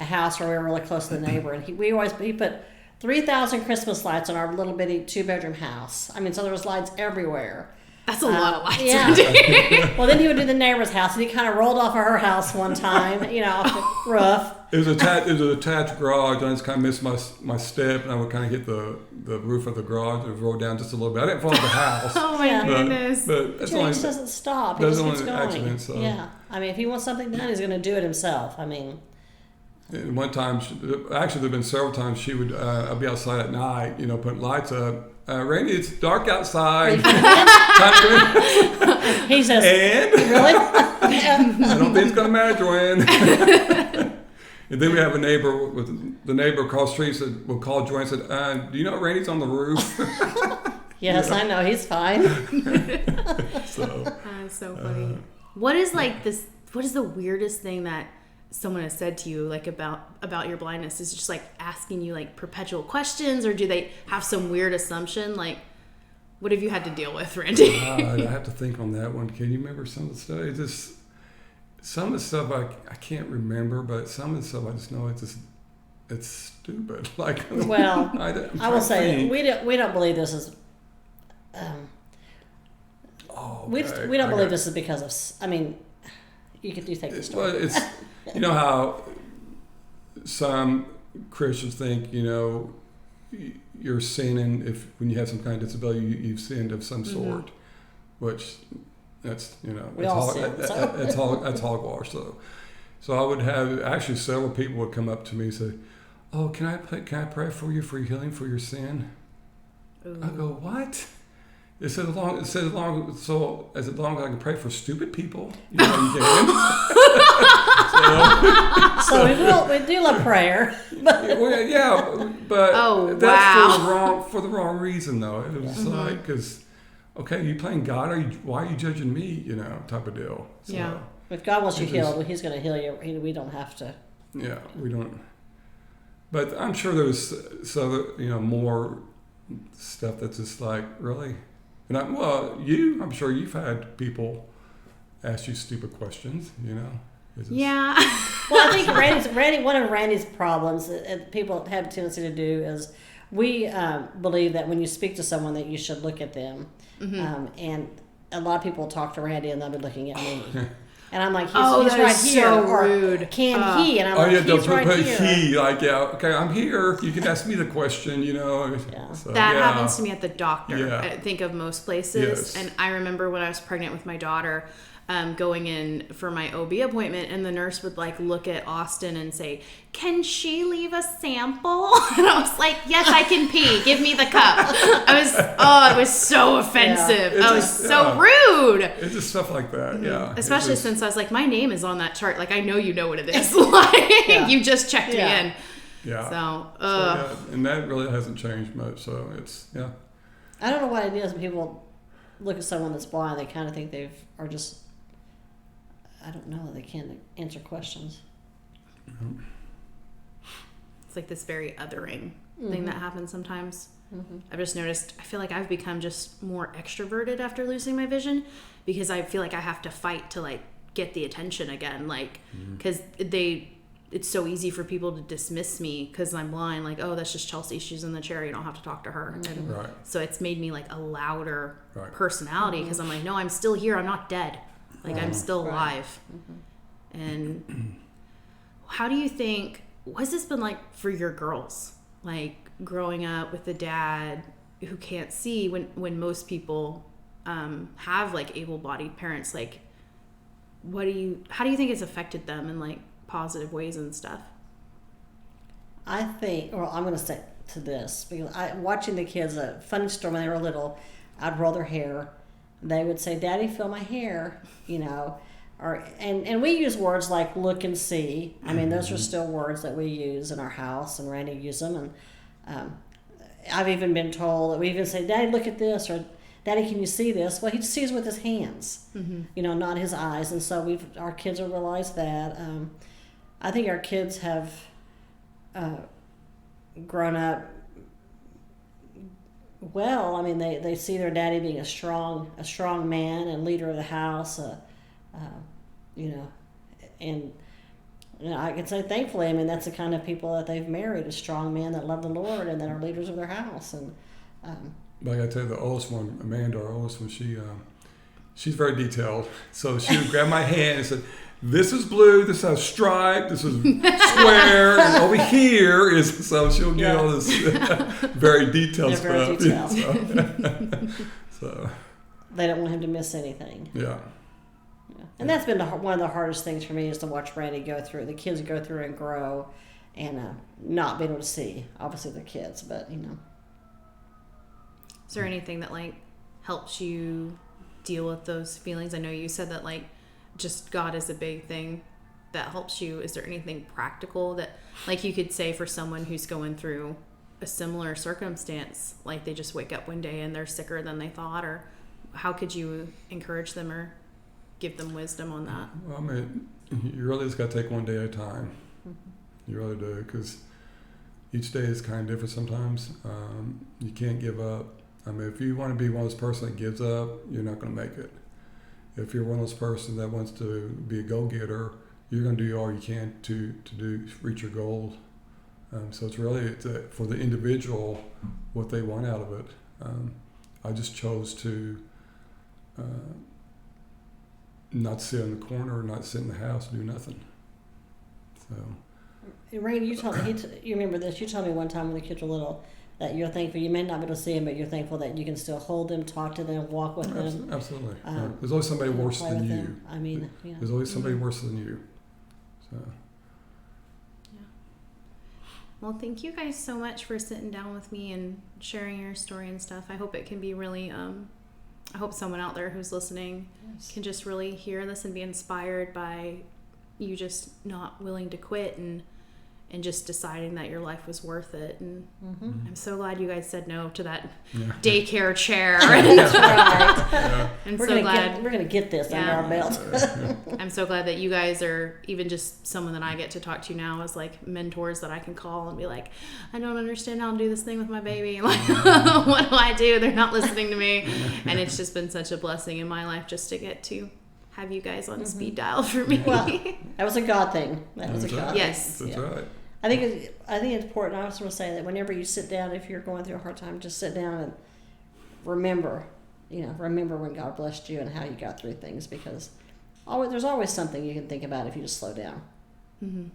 house where we were really close to the neighbor, and he put 3,000 Christmas lights on our little bitty 2-bedroom house. I mean, so there was lights everywhere. That's a lot of lights. Yeah. Well, then he would do the neighbor's house, and he kind of rolled off of her house one time, off the roof. It was an attached garage, and I just kind of missed my step, and I would kind of hit the roof of the garage and roll down just a little bit. I didn't fall off the house. Oh my goodness! But that's He just doesn't stop. He just keeps going. Accident, so. Yeah. I mean, if he wants something done, he's going to do it himself. I mean. And one time, actually, there've been several times she would. I'd be outside at night, putting lights up. Randy, it's dark outside. He says, and really? I don't think it's going to matter, Joanne. And then we have a neighbor the neighbor across the street will call Joanne and said, do you know Randy's on the roof? Yes, I know. He's fine. So That's so funny. What is the weirdest thing that someone has said to you, like, about your blindness? Is it just like asking you like perpetual questions, or do they have some weird assumption? Like, what have you had to deal with, Randy? I have to think on that one. Can you remember some of the stuff? Some of the stuff I can't remember, but some of the stuff I just know it's stupid. Like, well, I will say we don't believe this is. We don't believe this is because of. I mean, you take the story. Well, it's how some Christians think you're sinning when you have some kind of disability, you've sinned of some sort, which that's that's hogwash. So I would have actually several people would come up to me and say, "Oh, can I pray for you for your healing for your sin?" Ooh. I go, "What?" It said as long as I can pray for stupid people, you can. So we do love prayer. But that's for the wrong reason though. It was like, because okay, you playing God, why are you judging me? Type of deal. So, yeah. If God wants you healed, He's going to heal you. We don't have to. Yeah, we don't. But I'm sure there's more stuff that's just like, really. And I'm sure you've had people ask you stupid questions, Yeah. Well, I think one of Randy's problems that people have a tendency to do is we believe that when you speak to someone that you should look at them. Mm-hmm. And a lot of people talk to Randy and they'll be looking at me. And I'm like, he's right here. So rude. Or can he? And I'm like, he's right here. He, like, yeah, okay, I'm here. You can ask me the question, Yeah. So, that happens to me at the doctor. Yeah. I think of most places. Yes. And I remember when I was pregnant with my daughter, going in for my OB appointment, and the nurse would like look at Austin and say, "Can she leave a sample?" And I was like, "Yes, I can pee. Give me the cup." It was so offensive. Yeah. I was so rude. It's just stuff like that, yeah. Especially since I was like, my name is on that chart. Like, I know you know what it is. Like, you just checked me in. Yeah. So, and that really hasn't changed much. So it's, I don't know what it is when people look at someone that's blind. They kind of think I don't know. They can't answer questions. It's like this very othering thing that happens sometimes. Mm-hmm. I've just noticed, I feel like I've become just more extroverted after losing my vision, because I feel like I have to fight to like get the attention again. Like, because it's so easy for people to dismiss me because I'm blind. Like, oh, that's just Chelsea. She's in the chair. You don't have to talk to her. And so it's made me like a louder personality, because I'm like, no, I'm still here. I'm not dead. Like, I'm still alive. Mm-hmm. And how do you think, what's this been like for your girls? Like, growing up with a dad who can't see when most people have like able-bodied parents, like how do you think it's affected them in like positive ways and stuff? I think, well, I'm going to stick to this because watching the kids, a funny story, when they were little, I'd roll their hair. They would say, "Daddy, feel my hair," and we use words like look and see. I mean, those are still words that we use in our house, and Randy used them. And I've even been told that we even say, "Daddy, look at this," or "Daddy, can you see this?" Well, he sees with his hands, not his eyes. And so our kids have realized that. I think our kids have grown up well. I mean, they see their daddy being a strong man and leader of the house, and I can say thankfully, I mean, that's the kind of people that they've married, a strong men that love the Lord and that are leaders of their house. And but I got to tell you, the oldest one, Amanda, our oldest one, she's very detailed. So she would grab my hand and said, "This is blue, this has stripe, this is square, and over here is," so she'll get all this very detailed stuff. Very detailed. So they don't want him to miss anything. Yeah. And that's been one of the hardest things for me, is to watch Randy the kids go through and grow, and not be able to see, obviously, the kids, but Is there anything that like helps you deal with those feelings? I know you said that like just God is a big thing that helps you. Is there anything practical that like you could say for someone who's going through a similar circumstance, like they just wake up one day and they're sicker than they thought, or how could you encourage them or give them wisdom on that? Well, I mean, you really just got to take one day at a time. You really do, because each day is kind of different sometimes. You can't give up. I mean, if you want to be one of those person that gives up, you're not going to make it. If you're one of those person that wants to be a go-getter, you're going to do all you can to reach your goals. So it's really for the individual what they want out of it. I just chose to not sit in the corner, not sit in the house, do nothing. So, Randy, you told me, you remember this? You told me one time when the kids were little that you're thankful. You may not be able to see them, but you're thankful that you can still hold them, talk to them, walk with them. Absolutely. There's always somebody worse than you. Them. I mean, there's always somebody worse than you. So. Yeah. Well, thank you guys so much for sitting down with me and sharing your story and stuff. I hope it can be really. I hope someone out there who's listening can just really hear this and be inspired by you just not willing to quit and just deciding that your life was worth it. And I'm so glad you guys said no to that daycare chair. That's right. Yeah. I'm so glad we're gonna get this under our belt. I'm so glad that you guys are even just someone that I get to talk to now as like mentors that I can call and be like, I don't understand how to do this thing with my baby. Like, what do I do? They're not listening to me. And it's just been such a blessing in my life just to get to have you guys on speed dial for me. Well, that was a God thing. That was a God thing. Yes. That's right. I think it's important. I also want to say that whenever you sit down, if you're going through a hard time, just sit down and remember when God blessed you and how you got through things, because there's always something you can think about if you just slow down. Mm-hmm.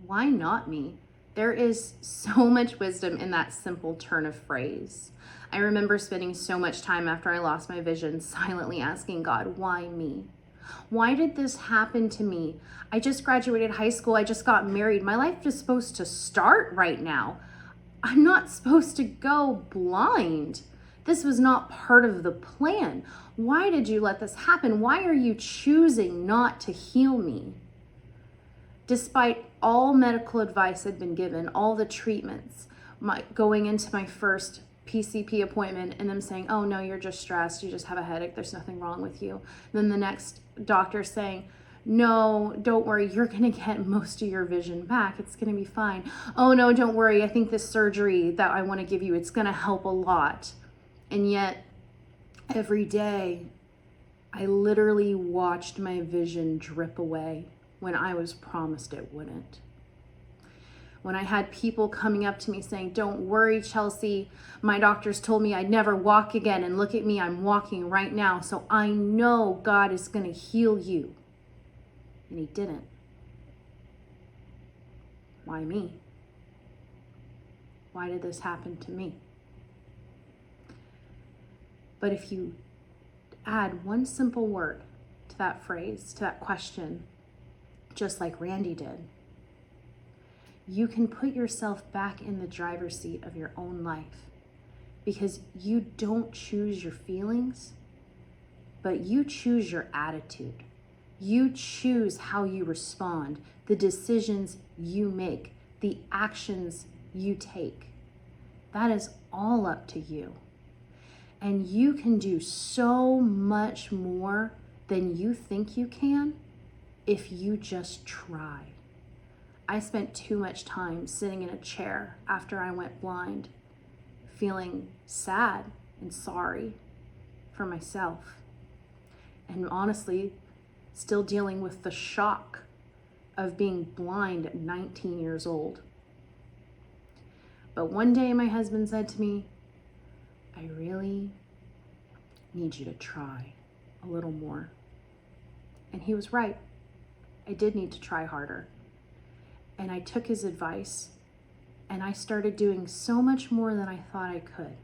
Why not me? There is so much wisdom in that simple turn of phrase. I remember spending so much time after I lost my vision silently asking God, why me? Why did this happen to me? I just graduated high school. I just got married. My life is supposed to start right now. I'm not supposed to go blind. This was not part of the plan. Why did you let this happen? Why are you choosing not to heal me? Despite all medical advice had been given, all the treatments, going into my first PCP appointment and them saying, oh no, you're just stressed. You just have a headache. There's nothing wrong with you. And then the next doctor saying, no, don't worry. You're going to get most of your vision back. It's going to be fine. Oh no, don't worry. I think this surgery that I want to give you, it's going to help a lot. And yet every day I literally watched my vision drip away when I was promised it wouldn't. When I had people coming up to me saying, don't worry, Chelsea, my doctors told me I'd never walk again, and look at me, I'm walking right now, so I know God is going to heal you. And he didn't. Why me? Why did this happen to me? But if you add one simple word to that phrase, to that question, just like Randy did, you can put yourself back in the driver's seat of your own life, because you don't choose your feelings, but you choose your attitude. You choose how you respond, the decisions you make, the actions you take. That is all up to you. And you can do so much more than you think you can if you just try. I spent too much time sitting in a chair after I went blind, feeling sad and sorry for myself. And honestly, still dealing with the shock of being blind at 19 years old. But one day my husband said to me, I really need you to try a little more. And he was right. I did need to try harder. And I took his advice, and I started doing so much more than I thought I could.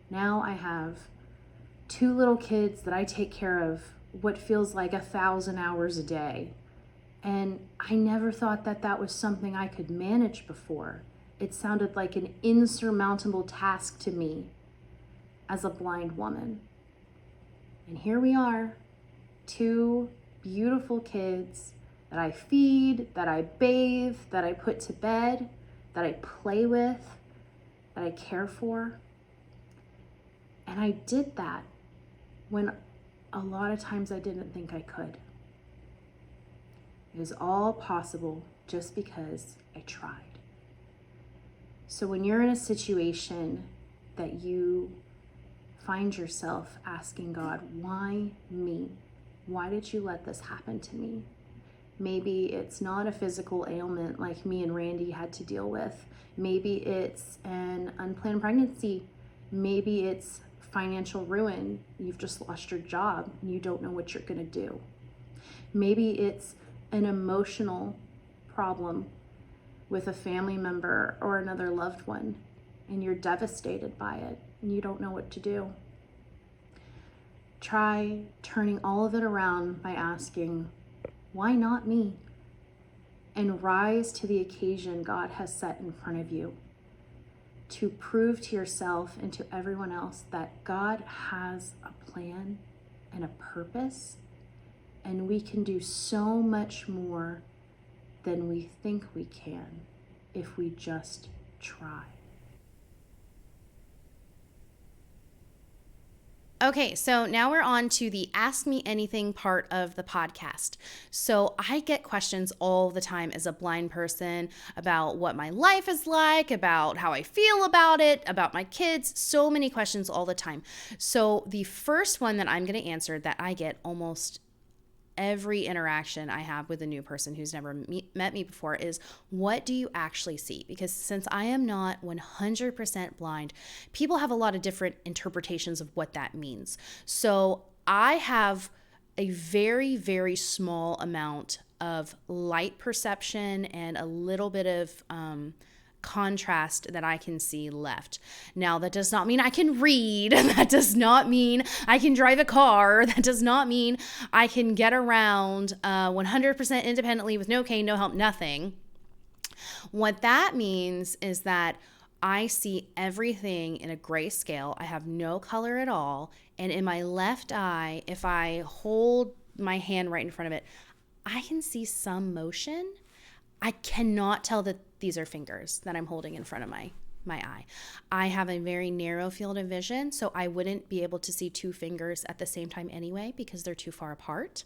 Now I have 2 little kids that I take care of what feels like 1,000 hours a day. And I never thought that that was something I could manage before. It sounded like an insurmountable task to me as a blind woman. And here we are, 2 beautiful kids that I feed, that I bathe, that I put to bed, that I play with, that I care for. And I did that when a lot of times I didn't think I could. It was all possible just because I tried. So when you're in a situation that you find yourself asking God, why me? Why did you let this happen to me? Maybe it's not a physical ailment like me and Randy had to deal with. Maybe it's an unplanned pregnancy. Maybe it's financial ruin. You've just lost your job and you don't know what you're going to do. Maybe it's an emotional problem with a family member or another loved one, and you're devastated by it and you don't know what to do. Try turning all of it around by asking, why not me? And rise to the occasion God has set in front of you to prove to yourself and to everyone else that God has a plan and a purpose, and we can do so much more than we think we can if we just try. Okay, so now we're on to the Ask Me Anything part of the podcast. So I get questions all the time as a blind person about what my life is like, about how I feel about it, about my kids, so many questions all the time. So the first one that I'm going to answer that I get almost every interaction I have with a new person who's never met me before is, what do you actually see? Because since I am not 100% blind, people have a lot of different interpretations of what that means. So I have a very, very small amount of light perception and a little bit of contrast that I can see left. Now, that does not mean I can read. That does not mean I can drive a car. That does not mean I can get around 100% independently with no cane, no help, nothing. What that means is that I see everything in a gray scale. I have no color at all. And in my left eye, if I hold my hand right in front of it, I can see some motion. I cannot tell that these are fingers that I'm holding in front of my eye. I have a very narrow field of vision, so I wouldn't be able to see 2 fingers at the same time anyway because they're too far apart.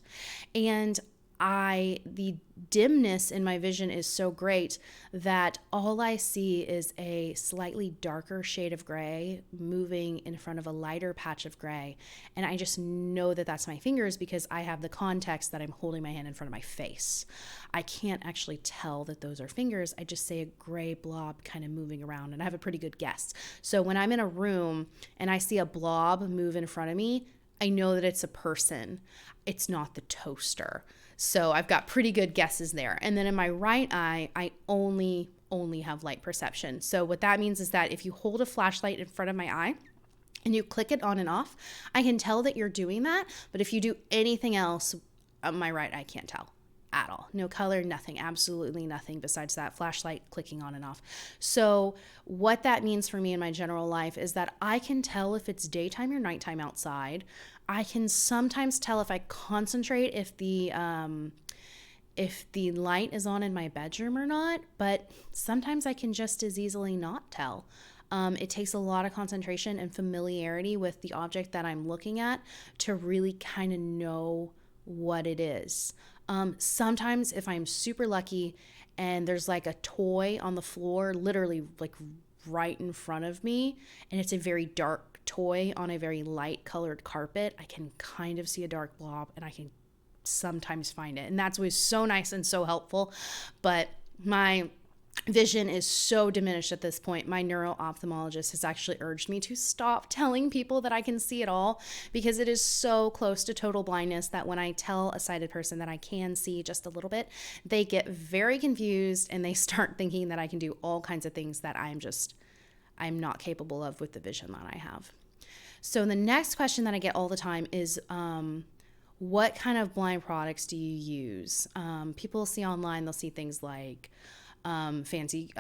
And the dimness in my vision is so great that all I see is a slightly darker shade of gray moving in front of a lighter patch of gray. And I just know that that's my fingers because I have the context that I'm holding my hand in front of my face. I can't actually tell that those are fingers. I just say a gray blob kind of moving around, and I have a pretty good guess. So when I'm in a room and I see a blob move in front of me, I know that it's a person. It's not the toaster. So I've got pretty good guesses there. And then in my right eye, I only only have light perception. So what that means is that if you hold a flashlight in front of my eye and you click it on and off, I can tell that you're doing that. But if you do anything else, my right eye can't tell at all. No color, nothing, absolutely nothing besides that flashlight clicking on and off. So what that means for me in my general life is that I can tell if it's daytime or nighttime outside. I can sometimes tell if I concentrate if the light is on in my bedroom or not, but sometimes I can just as easily not tell. It takes a lot of concentration and familiarity with the object that I'm looking at to really kind of know what it is. Sometimes if I'm super lucky and there's like a toy on the floor, literally like right in front of me, and it's a very dark toy on a very light colored carpet, I can kind of see a dark blob and I can sometimes find it. And that's always so nice and so helpful. But my vision is so diminished at this point. My neuro-ophthalmologist has actually urged me to stop telling people that I can see at all, because it is so close to total blindness that when I tell a sighted person that I can see just a little bit, they get very confused and they start thinking that I can do all kinds of things that I'm not capable of with the vision that I have. So the next question that I get all the time is, what kind of blind products do you use? People see online, they'll see things like fancy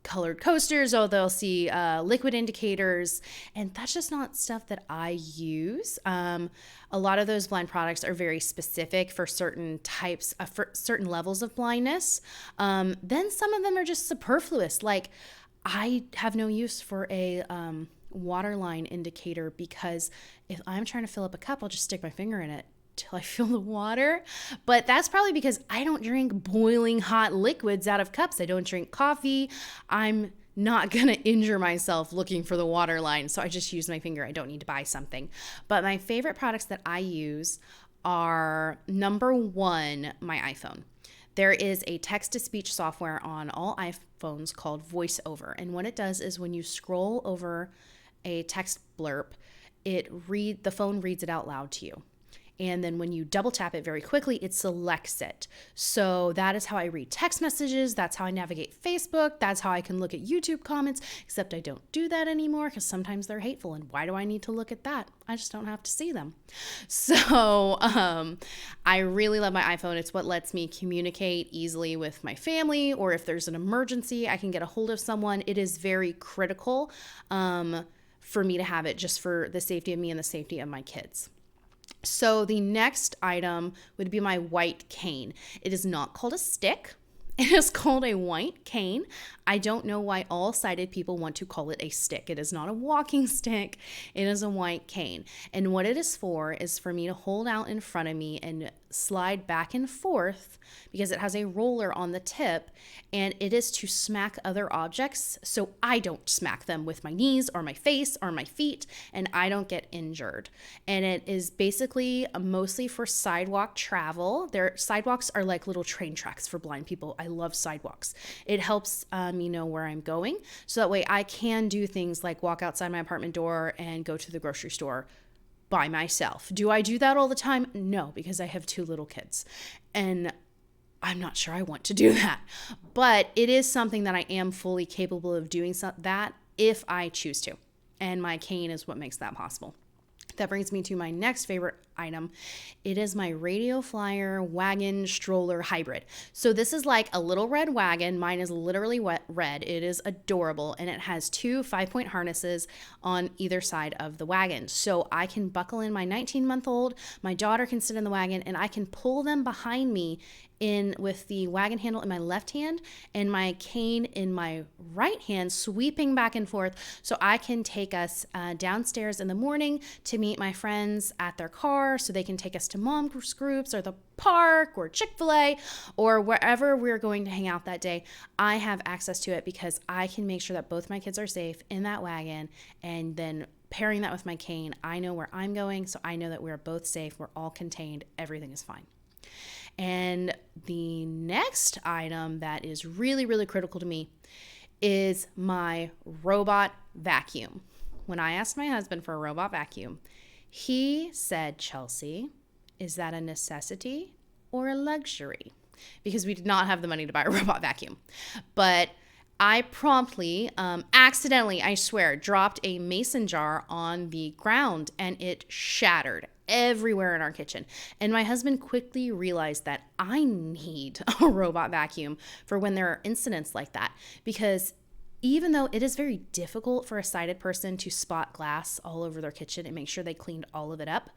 colored coasters, or they'll see liquid indicators, and that's just not stuff that I use. A lot of those blind products are very specific for certain types, for certain levels of blindness. Then some of them are just superfluous. Like, I have no use for a waterline indicator, because if I'm trying to fill up a cup, I'll just stick my finger in it till I feel the water. But that's probably because I don't drink boiling hot liquids out of cups. I don't drink coffee. I'm not going to injure myself looking for the water line. So I just use my finger. I don't need to buy something. But my favorite products that I use are, number one, my iPhone. There is a text-to-speech software on all iPhones called VoiceOver. And what it does is when you scroll over a text blurb, the phone reads it out loud to you. And then when you double tap it very quickly, it selects it. So that is how I read text messages. That's how I navigate Facebook. That's how I can look at YouTube comments, except I don't do that anymore because sometimes they're hateful. And why do I need to look at that? I just don't have to see them. So I really love my iPhone. It's what lets me communicate easily with my family, or if there's an emergency, I can get a hold of someone. It is very critical for me to have it, just for the safety of me and the safety of my kids. So the next item would be my white cane. It is not called a stick. It is called a white cane. I don't know why all sighted people want to call it a stick. It is not a walking stick. It is a white cane. And what it is for me to hold out in front of me and slide back and forth, because it has a roller on the tip, and it is to smack other objects so I don't smack them with my knees or my face or my feet, and I don't get injured. And it is basically mostly for sidewalk travel. Sidewalks are like little train tracks for blind people. I love sidewalks. It helps me know where I'm going, so that way I can do things like walk outside my apartment door and go to the grocery store by myself. Do I do that all the time? No, because I have 2 little kids, and I'm not sure I want to do that. But it is something that I am fully capable of doing that if I choose to. And my cane is what makes that possible. That brings me to my next favorite item. It is my Radio Flyer wagon stroller hybrid. So this is like a little red wagon. Mine is literally red. It is adorable, and it has 2 5-point harnesses on either side of the wagon. So I can buckle in my 19-month-old, my daughter can sit in the wagon, and I can pull them behind me in with the wagon handle in my left hand and my cane in my right hand, sweeping back and forth, so I can take us downstairs in the morning to meet my friends at their car, so they can take us to mom's groups or the park or Chick-fil-A or wherever we're going to hang out that day. I have access to it because I can make sure that both my kids are safe in that wagon, and then pairing that with my cane, I know where I'm going, so I know that we're both safe, we're all contained, everything is fine. And the next item that is really, really critical to me is my robot vacuum. When I asked my husband for a robot vacuum, he said, "Chelsea, is that a necessity or a luxury?" Because we did not have the money to buy a robot vacuum. But I promptly, accidentally, I swear, dropped a mason jar on the ground and it shattered everywhere in our kitchen. And my husband quickly realized that I need a robot vacuum for when there are incidents like that, because even though it is very difficult for a sighted person to spot glass all over their kitchen and make sure they cleaned all of it up,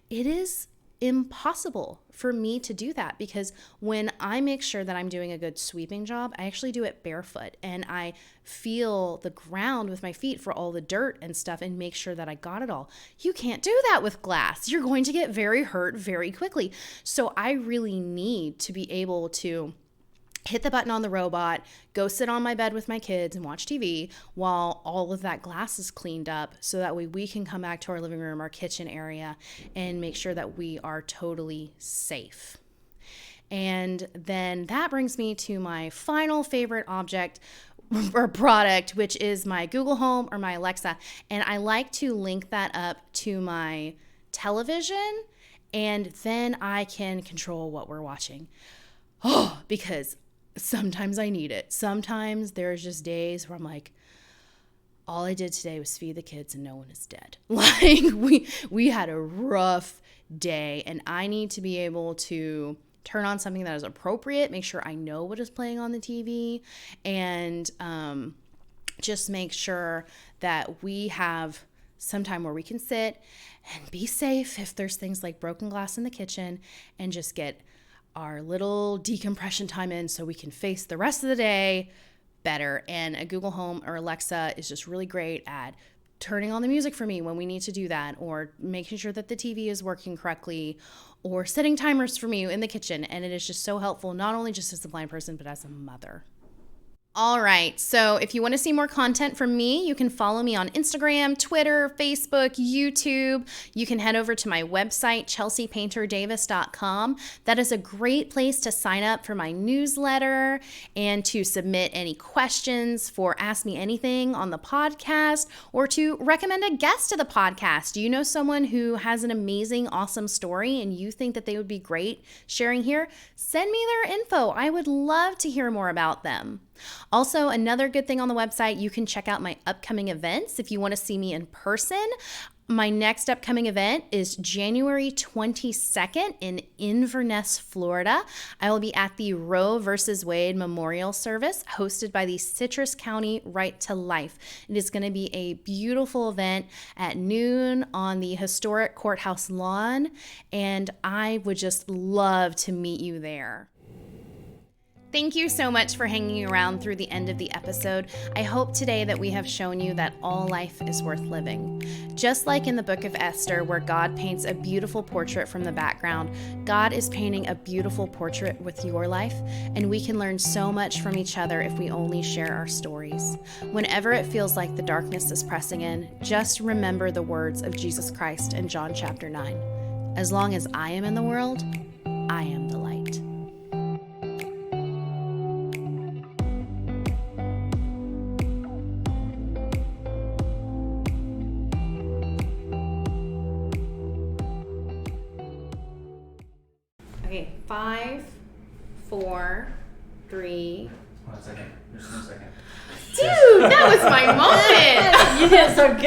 it is impossible for me to do that, because when I make sure that I'm doing a good sweeping job, I actually do it barefoot and I feel the ground with my feet for all the dirt and stuff and make sure that I got it all. You can't do that with glass. You're going to get very hurt very quickly. So I really need to be able to hit the button on the robot, go sit on my bed with my kids and watch TV while all of that glass is cleaned up, so that way we can come back to our living room, our kitchen area, and make sure that we are totally safe. And then that brings me to my final favorite object or product, which is my Google Home or my Alexa. And I like to link that up to my television, and then I can control what we're watching. Oh, because sometimes I need it. Sometimes there's just days where I'm like, all I did today was feed the kids and no one is dead. Like we had a rough day, and I need to be able to turn on something that is appropriate, make sure I know what is playing on the TV, and just make sure that we have some time where we can sit and be safe if there's things like broken glass in the kitchen, and just get our little decompression time in so we can face the rest of the day better. And a Google Home or Alexa is just really great at turning on the music for me when we need to do that, or making sure that the TV is working correctly, or setting timers for me in the kitchen. And it is just so helpful, not only just as a blind person, but as a mother. All right, so if you want to see more content from me, you can follow me on Instagram, Twitter, Facebook, YouTube. You can head over to my website, chelseapainterdavis.com. That is a great place to sign up for my newsletter and to submit any questions for Ask Me Anything on the podcast, or to recommend a guest to the podcast. Do you know someone who has an amazing, awesome story and you think that they would be great sharing here? Send me their info. I would love to hear more about them. Also, another good thing on the website, you can check out my upcoming events if you want to see me in person. My next upcoming event is January 22nd in Inverness, Florida. I will be at the Roe versus Wade Memorial Service hosted by the Citrus County Right to Life. It is going to be a beautiful event at noon on the historic courthouse lawn, and I would just love to meet you there. Thank you so much for hanging around through the end of the episode. I hope today that we have shown you that all life is worth living. Just like in the book of Esther, where God paints a beautiful portrait from the background, God is painting a beautiful portrait with your life, and we can learn so much from each other if we only share our stories. Whenever it feels like the darkness is pressing in, just remember the words of Jesus Christ in John chapter 9. As long as I am in the world, I am the light. Okay, 5, 4, 3. 1 second. Just 1 second. Dude, that was my moment. You did so good.